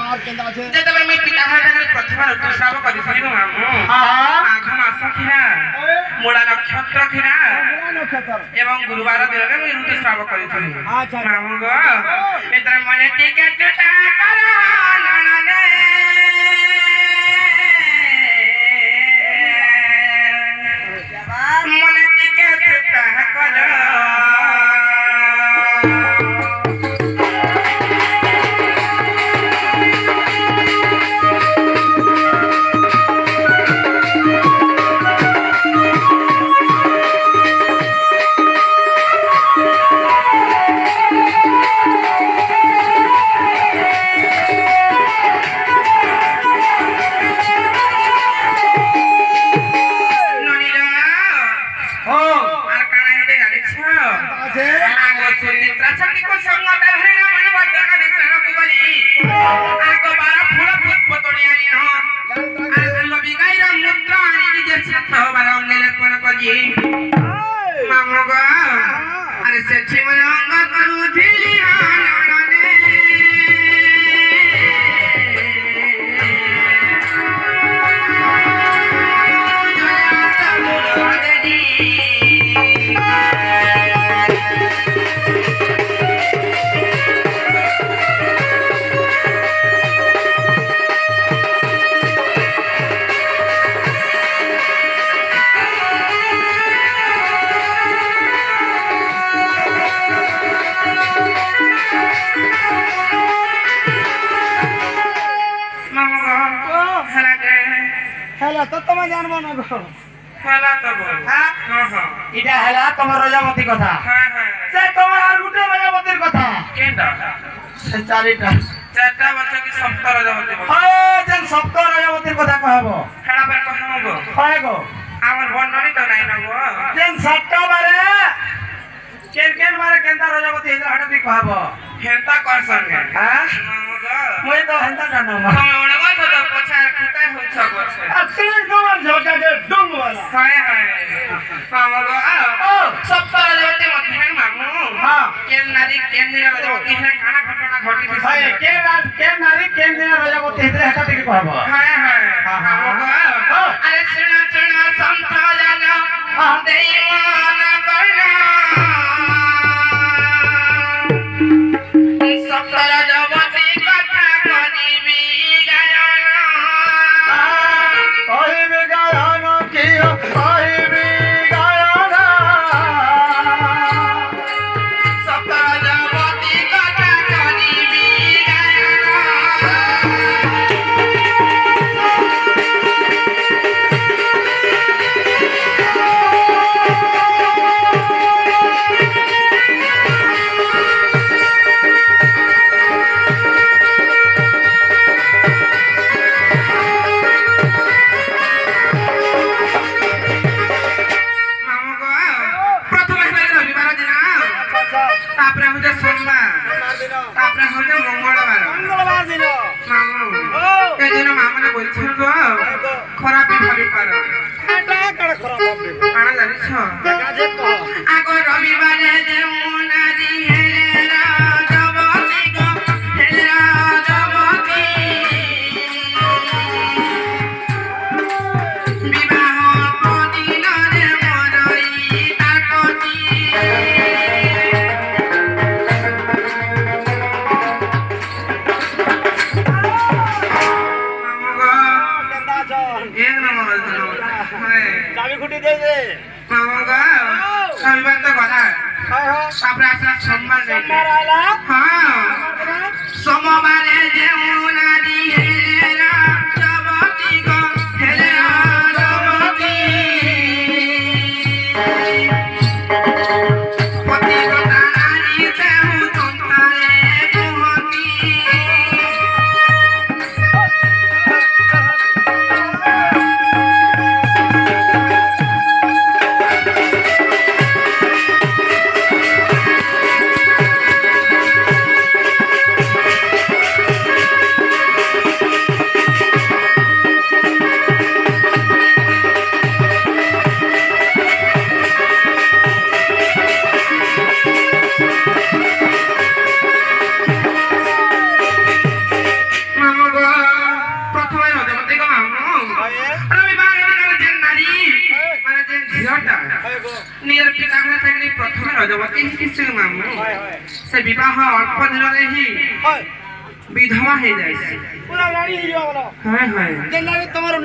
আর কেন্দা আছে যেতবে আমি পিতা মাতার প্রথম ঋতুস্রাব করিছিলি মামু মাঘ মাস ଥିଲା মূলা নক্ষত্র ଥିଲା এবং গুরুবার দিନରେ আমি ঋতুস্রাব করিছিলি মামু গো এতরে মনে টিকে চুটা কর নননে মনে টিকে চুটা কর হেলা তো তুমি জানবো না গো হেলা তো বল হ্যাঁ হ্যাঁ এটা হেলা তোমার রজামতি কথা হ্যাঁ হ্যাঁ সে তোমার আর গুটে রজামতির কথা কেনটা সে চারিটা চারটা বছর কি সপ্তাহ রজামতি বল ও যেন সপ্ত রজামতির কথা কহব হেলা বার কহম গো হয় গো আমার বর্ণনি তো নাই না গো যেন সাতটা বারে কেন বারে কেনটা রজামতি হেলা হঠাৎ কহব হেনতা করছন হ্যাঁ মামু গো মই তো হেনটা জানো না তুমি ওড়ে মত তো পছার কুতাই হইছ গছে আর সিল তোমার ঝোটা যে ডুঙ্গওয়ালা হায় হায় মামু গো ও সপ্তাহ রজামতি মধ্যে মামু হ্যাঁ কেন নারী কেন দিন রজামতি হে খানা ঘটনা ঘটিছে হয় কেন নারী কেন দিন রজামতি হেলা হঠাৎ কহব হায় হায় মামু গো আরে শুনা শুনা সন্ত জানো দেই মন করনা সপ্তাহ রজামতি কথা করিবি গায়ন কহিবি গায়ন কিয় কহিবি গায়ন সপ্তাহ রজামতি কথা করিবি গায়ন মামু গো প্রথমে হইল রবিবার দিন তারপরে হইল সোমবার তারপরে হইল মঙ্গলবার মঙ্গলবার দিন মামু এই দিন মামনে বলছিল গো খরাপই ভাবি পারো এটা কড় খরাপ হবে কানা জানিছ কাজে কহ আগ রবিবারে যেমন নারী হেলে রাজবতী গো হেলে রাজবতী বিবাহ প্রদিনরে মরই তার প্রতি মামু গো কেন্দা চল এক নম্বর হ্যাঁ চাবি খুঁটি দে দে মামু গো রবিবার তো কথা হয় হয় তারপরে আসলে সোমবার যাইতে সোমবার আইলা হ্যাঁ সোমবারে যেমন নারী হেলে রাজবতী গো হেলে রাজবতী পতিব্রতা নারী সেহু সন্তানে কুহতী ନିଜର ପିତାଙ୍କ ସାଙ୍ଗରେ ପ୍ରଥମେ ରଜବତୀ ହେଇଛି ମାମୁଁ ସେ ବିବାହ ଅଳ୍ପ ଦିନରେ ହିଁ ବିଧବା ହେଇଯାଇଛି। ପୁରା ରାଣୀ ହେଇଯିବ ଆମର। ହଁ ହଁ ଯେନ୍ତା ତମର